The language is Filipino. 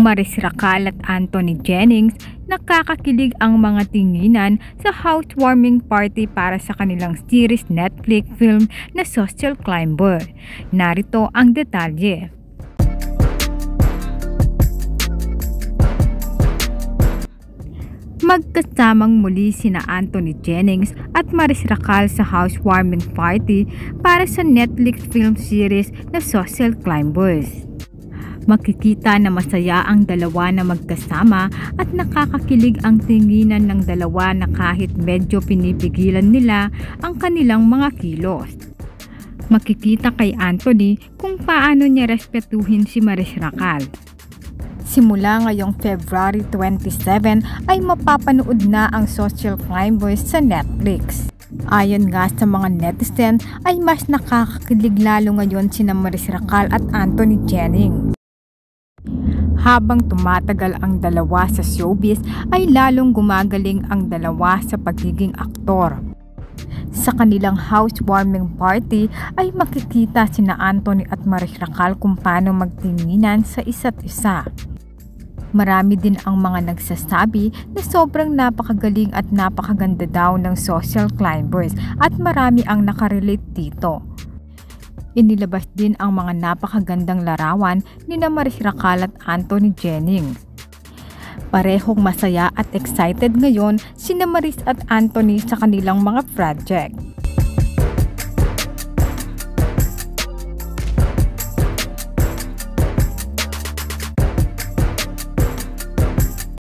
Maris Racal at Anthony Jennings, nakakakilig ang mga tinginan sa housewarming party para sa kanilang series Netflix film na Social Climber. Narito ang detalye. Magkasamang muli sina Anthony Jennings at Maris Racal sa housewarming party para sa Netflix film series na Social Climbers. Makikita na masaya ang dalawa na magkasama at nakakakilig ang tinginan ng dalawa na kahit medyo pinipigilan nila ang kanilang mga kilos. Makikita kay Anthony kung paano niya respetuhin si Maris Racal. Simula ngayong February 27 ay mapapanood na ang Social Climbers sa Netflix. Ayon nga sa mga netizen ay mas nakakakilig lalo ngayon sina Maris Racal at Anthony Jennings. Habang tumatagal ang dalawa sa showbiz ay lalong gumagaling ang dalawa sa pagiging aktor. Sa kanilang housewarming party ay makikita sina Anthony at Maris Racal kung paano magtinginan sa isa't isa. Marami din ang mga nagsasabi na sobrang napakagaling at napakaganda daw ng Social Climbers at marami ang nakarelate dito. Inilabas din ang mga napakagandang larawan ni Maris Racal at Anthony Jennings. Parehong masaya at excited ngayon sina Maris at Anthony sa kanilang mga project.